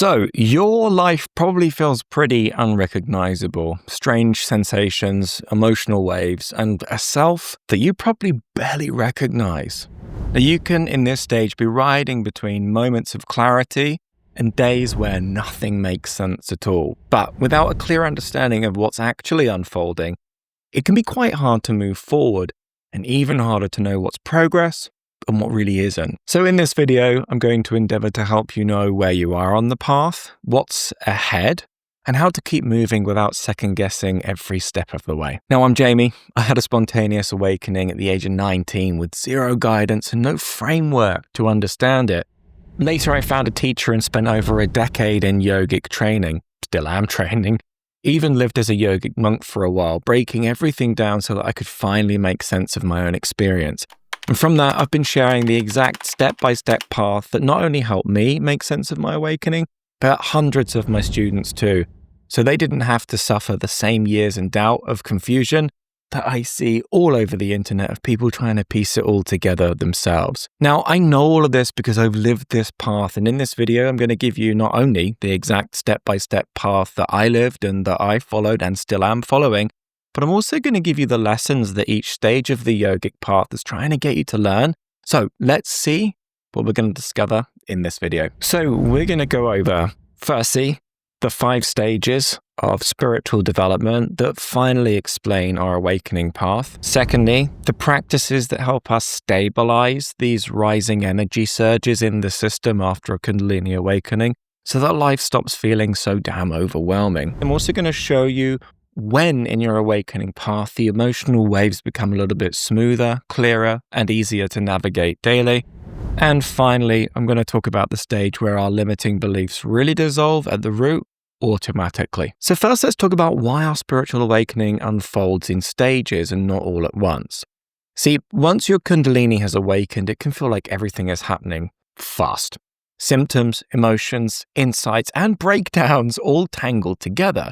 So, your life probably feels pretty unrecognizable. Strange sensations, emotional waves, and a self that you probably barely recognize. Now, you can, in this stage, be riding between moments of clarity and days where nothing makes sense at all. But without a clear understanding of what's actually unfolding, it can be quite hard to move forward and even harder to know what's progress and what really isn't. So in this video, I'm going to endeavor to help you know where you are on the path, what's ahead, and how to keep moving without second guessing every step of the way. Now, I'm Jamie. I had a spontaneous awakening at the age of 19 with zero guidance and no framework to understand it. Later, I found a teacher and spent over a decade in yogic training. Still am training. Even lived as a yogic monk for a while, breaking everything down so that I could finally make sense of my own experience. And from that, I've been sharing the exact step-by-step path that not only helped me make sense of my awakening, but hundreds of my students too. So they didn't have to suffer the same years in doubt of confusion that I see all over the internet of people trying to piece it all together themselves. Now, I know all of this because I've lived this path, and in this video, I'm going to give you not only the exact step-by-step path that I lived and that I followed and still am following, but I'm also going to give you the lessons that each stage of the yogic path is trying to get you to learn. So let's see what we're going to discover in this video. So we're going to go over, firstly, the 5 stages of spiritual development that finally explain our awakening path. Secondly, the practices that help us stabilize these rising energy surges in the system after a Kundalini awakening so that life stops feeling so damn overwhelming. I'm also going to show you when in your awakening path the emotional waves become a little bit smoother, clearer, and easier to navigate daily. And finally, I'm going to talk about the stage where our limiting beliefs really dissolve at the root automatically. So first, let's talk about why our spiritual awakening unfolds in stages and not all at once. See, once your Kundalini has awakened, it can feel like everything is happening fast. Symptoms, emotions, insights, and breakdowns all tangled together.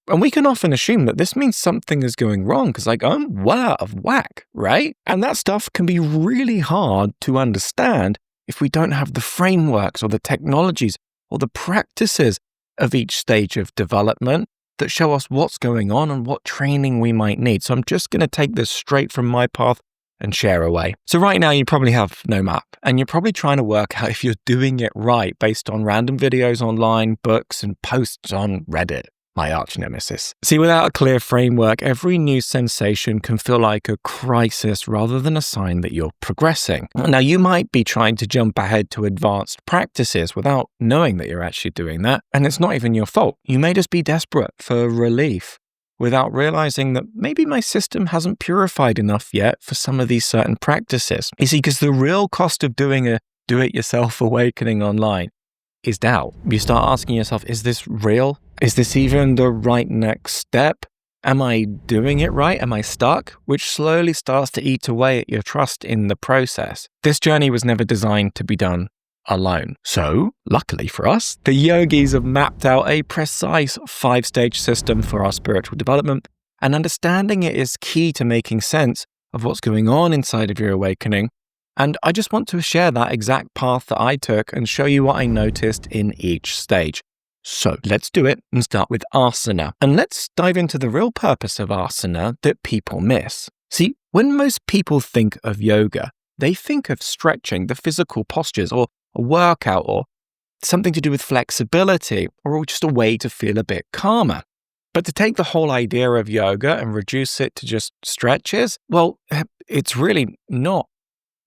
And we can often assume that this means something is going wrong because I'm well out of whack, right? And that stuff can be really hard to understand if we don't have the frameworks or the technologies or the practices of each stage of development that show us what's going on and what training we might need. So I'm just going to take this straight from my path and share away. So right now you probably have no map and you're probably trying to work out if you're doing it right based on random videos online, books, and posts on Reddit. My arch nemesis. See, without a clear framework, every new sensation can feel like a crisis rather than a sign that you're progressing. Now, you might be trying to jump ahead to advanced practices without knowing that you're actually doing that, and it's not even your fault. You may just be desperate for relief without realizing that maybe my system hasn't purified enough yet for some of these certain practices. You see, because the real cost of doing a do-it-yourself awakening online is doubt. You start asking yourself, is this real? Is this even the right next step? Am I doing it right? Am I stuck? Which slowly starts to eat away at your trust in the process. This journey was never designed to be done alone. So, luckily for us, the yogis have mapped out a precise 5-stage system for our spiritual development, and understanding it is key to making sense of what's going on inside of your awakening. And I just want to share that exact path that I took and show you what I noticed in each stage. So let's do it and start with asana. And let's dive into the real purpose of asana that people miss. See, when most people think of yoga, they think of stretching, the physical postures, or a workout, or something to do with flexibility, or just a way to feel a bit calmer. But to take the whole idea of yoga and reduce it to just stretches, well, it's really not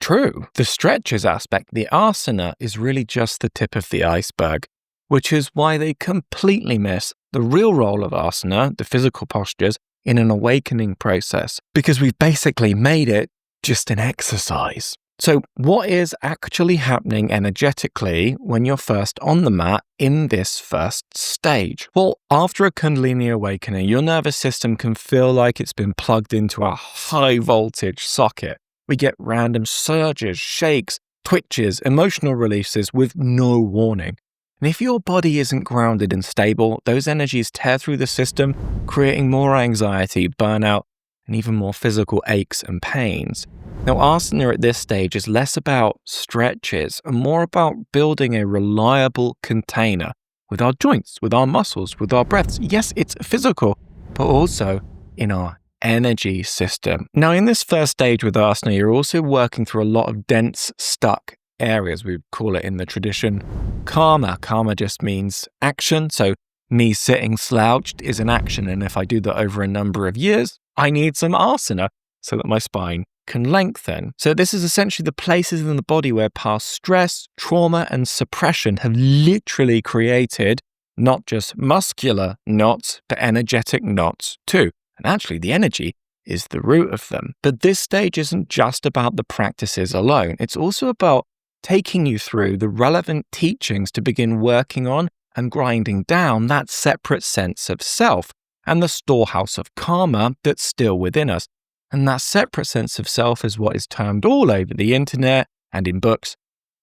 true. The stretches aspect, the asana, is really just the tip of the iceberg, which is why they completely miss the real role of asana, the physical postures, in an awakening process, because we've basically made it just an exercise. So what is actually happening energetically when you're first on the mat in this first stage? Well, after a Kundalini awakening, your nervous system can feel like it's been plugged into a high voltage socket. We get random surges, shakes, twitches, emotional releases with no warning. And if your body isn't grounded and stable, those energies tear through the system, creating more anxiety, burnout, and even more physical aches and pains. Now, asana at this stage is less about stretches and more about building a reliable container with our joints, with our muscles, with our breaths. Yes, it's physical, but also in our energy system. Now, in this first stage with asana, you're also working through a lot of dense, stuck areas. We call it in the tradition karma. Karma just means action. So me sitting slouched is an action. And if I do that over a number of years, I need some asana so that my spine can lengthen. So this is essentially the places in the body where past stress, trauma, and suppression have literally created not just muscular knots, but energetic knots too. And actually, the energy is the root of them. But this stage isn't just about the practices alone. It's also about taking you through the relevant teachings to begin working on and grinding down that separate sense of self and the storehouse of karma that's still within us. And that separate sense of self is what is termed all over the internet and in books,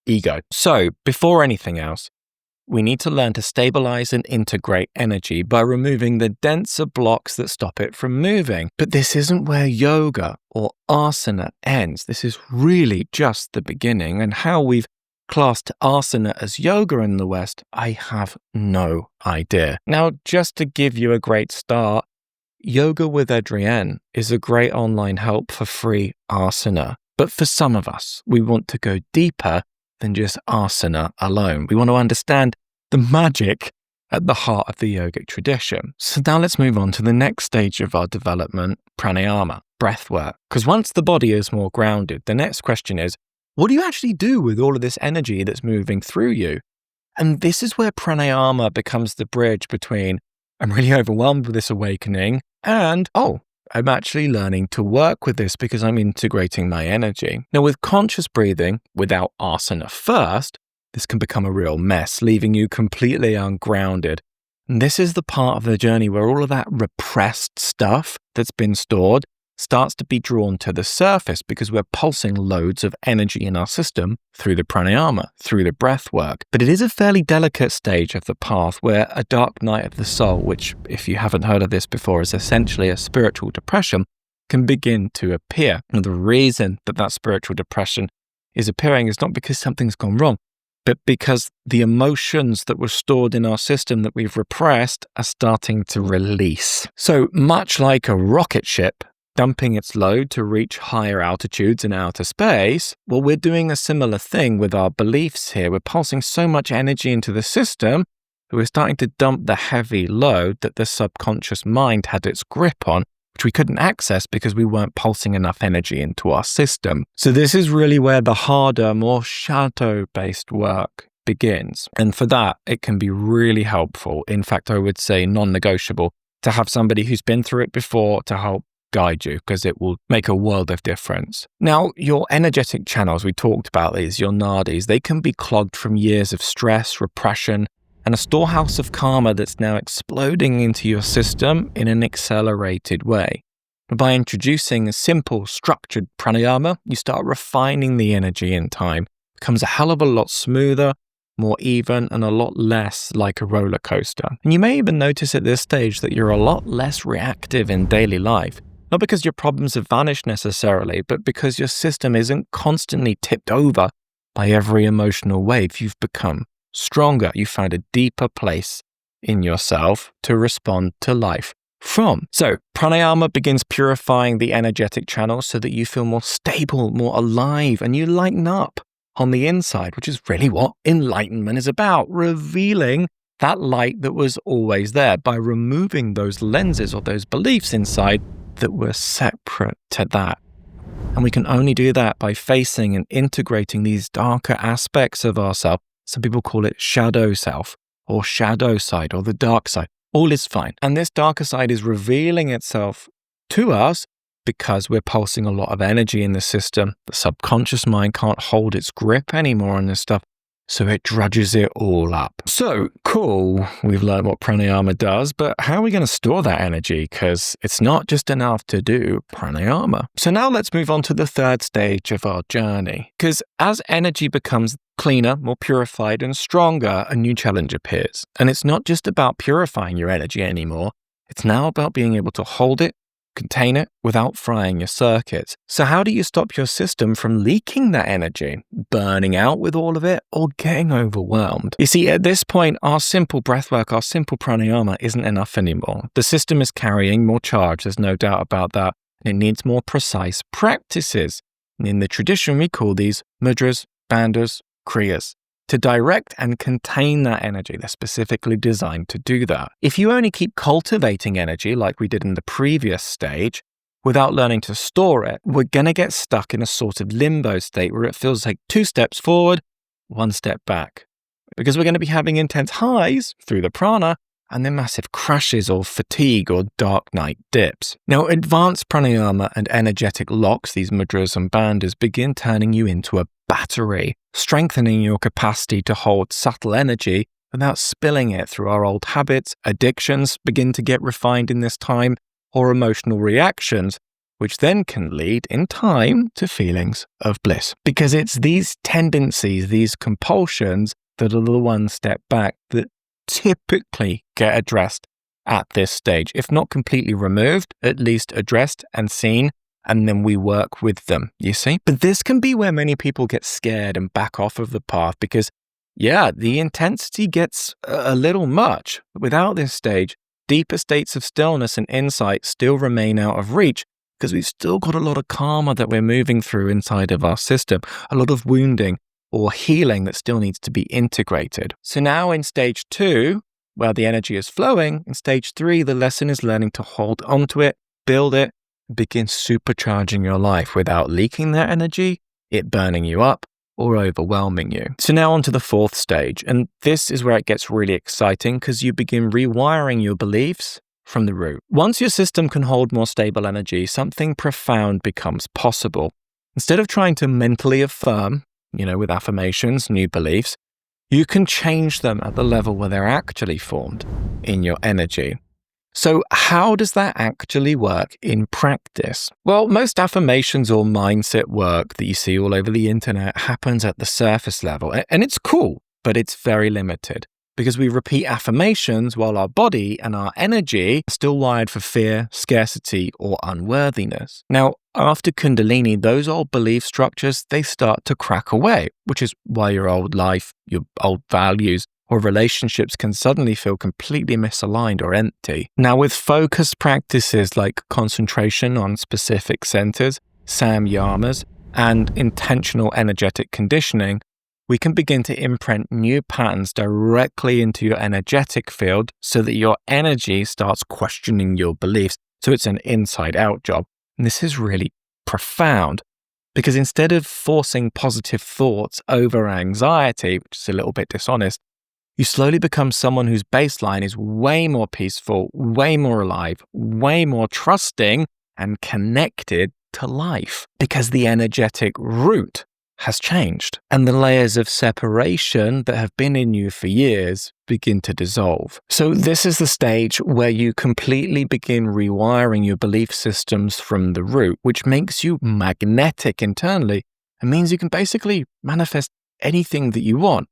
ego. So before anything else, we need to learn to stabilize and integrate energy by removing the denser blocks that stop it from moving. But this isn't where yoga or asana ends. This is really just the beginning. And how we've classed asana as yoga in the West, I have no idea. Now, just to give you a great start, Yoga with Adriene is a great online help for free asana. But for some of us, we want to go deeper than just asana alone. We want to understand the magic at the heart of the yogic tradition. So now let's move on to the next stage of our development, pranayama, breath work. Because once the body is more grounded, the next question is, what do you actually do with all of this energy that's moving through you? And this is where pranayama becomes the bridge between, I'm really overwhelmed with this awakening, and, I'm actually learning to work with this because I'm integrating my energy. Now, with conscious breathing, without asana first, this can become a real mess, leaving you completely ungrounded. And this is the part of the journey where all of that repressed stuff that's been stored starts to be drawn to the surface because we're pulsing loads of energy in our system through the pranayama, through the breath work. But it is a fairly delicate stage of the path where a dark night of the soul, which if you haven't heard of this before is essentially a spiritual depression, can begin to appear. And the reason that that spiritual depression is appearing is not because something's gone wrong, but because the emotions that were stored in our system that we've repressed are starting to release. So much like a rocket ship dumping its load to reach higher altitudes in outer space, well, we're doing a similar thing with our beliefs here. We're pulsing so much energy into the system that we're starting to dump the heavy load that the subconscious mind had its grip on, which we couldn't access because we weren't pulsing enough energy into our system. So this is really where the harder, more shadow-based work begins. And for that, it can be really helpful. In fact, I would say non-negotiable to have somebody who's been through it before to help guide you, because it will make a world of difference. Now, your energetic channels, we talked about these, your nadis, they can be clogged from years of stress, repression, and a storehouse of karma that's now exploding into your system in an accelerated way. But by introducing a simple, structured pranayama, you start refining the energy in time. It becomes a hell of a lot smoother, more even, and a lot less like a roller coaster. And you may even notice at this stage that you're a lot less reactive in daily life. Not because your problems have vanished necessarily, but because your system isn't constantly tipped over by every emotional wave. You've become stronger. You found a deeper place in yourself to respond to life from. So pranayama begins purifying the energetic channels so that you feel more stable, more alive, and you lighten up on the inside, which is really what enlightenment is about, revealing that light that was always there by removing those lenses or those beliefs inside that were separate to that. And we can only do that by facing and integrating these darker aspects of ourselves. Some people call it shadow self or shadow side or the dark side. All is fine. And this darker side is revealing itself to us because we're pulsing a lot of energy in the system. The subconscious mind can't hold its grip anymore on this stuff, so it drudges it all up. So, cool, we've learned what pranayama does, but how are we going to store that energy? Because it's not just enough to do pranayama. So now let's move on to the third stage of our journey. Because as energy becomes cleaner, more purified, and stronger, a new challenge appears. And it's not just about purifying your energy anymore. It's now about being able to hold it, contain it without frying your circuits. So how do you stop your system from leaking that energy, burning out with all of it, or getting overwhelmed? You see, at this point, our simple breathwork, our simple pranayama isn't enough anymore. The system is carrying more charge, there's no doubt about that. It needs more precise practices. In the tradition, we call these mudras, bandhas, kriyas. To direct and contain that energy, they're specifically designed to do that. If you only keep cultivating energy like we did in the previous stage, without learning to store it, we're going to get stuck in a sort of limbo state where it feels like 2 steps forward, 1 step back. Because we're going to be having intense highs through the prana and then massive crashes or fatigue or dark night dips. Now, advanced pranayama and energetic locks, these mudras and bandhas, begin turning you into a battery, strengthening your capacity to hold subtle energy without spilling it through our old habits. Addictions begin to get refined in this time, or emotional reactions, which then can lead in time to feelings of bliss. Because it's these tendencies, these compulsions that are the one step back that typically get addressed at this stage. If not completely removed, at least addressed and seen, and then we work with them, you see? But this can be where many people get scared and back off of the path because, the intensity gets a little much. Without this stage, deeper states of stillness and insight still remain out of reach because we've still got a lot of karma that we're moving through inside of our system, a lot of wounding or healing that still needs to be integrated. So now in stage 2, where the energy is flowing, in stage 3, the lesson is learning to hold onto it, build it, and begin supercharging your life without leaking that energy, it burning you up, or overwhelming you. So now on to the 4th stage, and this is where it gets really exciting because you begin rewiring your beliefs from the root. Once your system can hold more stable energy, something profound becomes possible. Instead of trying to mentally affirm, with affirmations, new beliefs, you can change them at the level where they're actually formed in your energy. So how does that actually work in practice? Well, most affirmations or mindset work that you see all over the internet happens at the surface level. And it's cool, but it's very limited because we repeat affirmations while our body and our energy are still wired for fear, scarcity, or unworthiness. Now, after Kundalini, those old belief structures, they start to crack away, which is why your old life, your old values, or relationships can suddenly feel completely misaligned or empty. Now, with focused practices like concentration on specific centers, samyamas, and intentional energetic conditioning, we can begin to imprint new patterns directly into your energetic field so that your energy starts questioning your beliefs. So it's an inside-out job. And this is really profound because instead of forcing positive thoughts over anxiety, which is a little bit dishonest, you slowly become someone whose baseline is way more peaceful, way more alive, way more trusting and connected to life because the energetic root has changed and the layers of separation that have been in you for years begin to dissolve. So this is the stage where you completely begin rewiring your belief systems from the root, which makes you magnetic internally and means you can basically manifest anything that you want.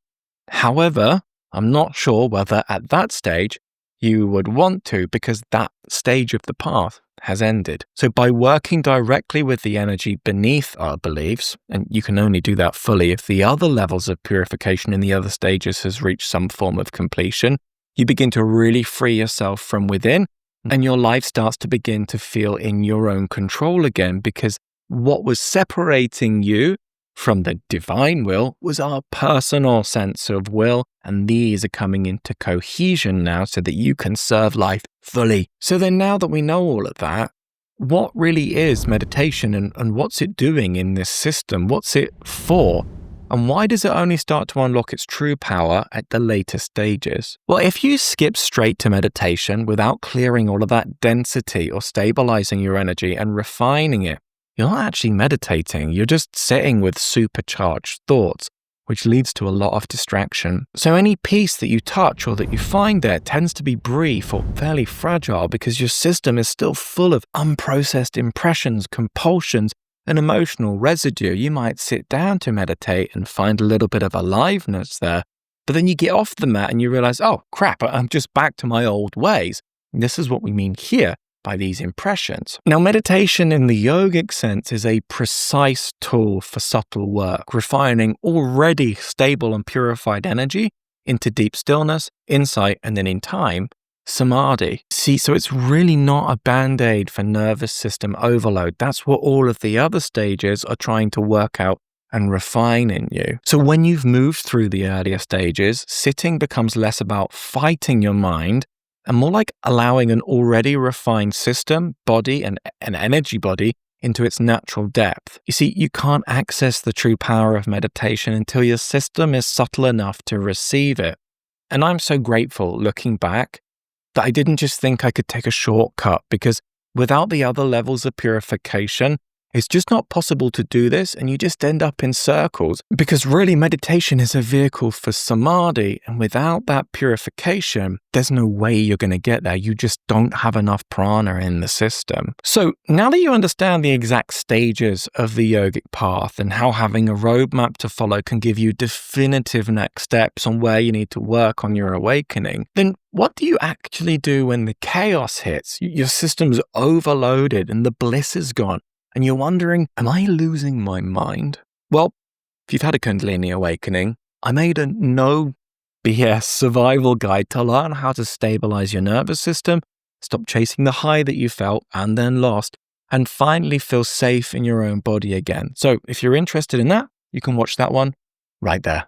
However, I'm not sure whether at that stage you would want to because that stage of the path has ended. So by working directly with the energy beneath our beliefs, and you can only do that fully if the other levels of purification in the other stages has reached some form of completion, you begin to really free yourself from within and your life starts to begin to feel in your own control again because what was separating you from the divine will was our personal sense of will, and these are coming into cohesion now so that you can serve life fully. So then now that we know all of that, what really is meditation and what's it doing in this system? What's it for? And why does it only start to unlock its true power at the later stages? Well, if you skip straight to meditation without clearing all of that density or stabilizing your energy and refining it, you're not actually meditating, you're just sitting with supercharged thoughts, which leads to a lot of distraction. So any peace that you touch or that you find there tends to be brief or fairly fragile because your system is still full of unprocessed impressions, compulsions, and emotional residue. You might sit down to meditate and find a little bit of aliveness there, but then you get off the mat and you realize, oh crap, I'm just back to my old ways. And this is what we mean here by these impressions. Now, meditation in the yogic sense is a precise tool for subtle work, refining already stable and purified energy into deep stillness, insight, and then in time, samadhi. See, so it's really not a band-aid for nervous system overload. That's what all of the other stages are trying to work out and refine in you. So when you've moved through the earlier stages, sitting becomes less about fighting your mind and more like allowing an already refined system, body, and an energy body into its natural depth. You see, you can't access the true power of meditation until your system is subtle enough to receive it. And I'm so grateful looking back that I didn't just think I could take a shortcut, because without the other levels of purification, it's just not possible to do this, and you just end up in circles. Because really, meditation is a vehicle for samadhi, and without that purification, there's no way you're going to get there. You just don't have enough prana in the system. So now that you understand the exact stages of the yogic path and how having a roadmap to follow can give you definitive next steps on where you need to work on your awakening, then what do you actually do when the chaos hits? Your system's overloaded and the bliss is gone, and you're wondering, am I losing my mind? Well, if you've had a Kundalini awakening, I made a no BS survival guide to learn how to stabilize your nervous system, stop chasing the high that you felt and then lost, and finally feel safe in your own body again. So if you're interested in that, you can watch that one right there.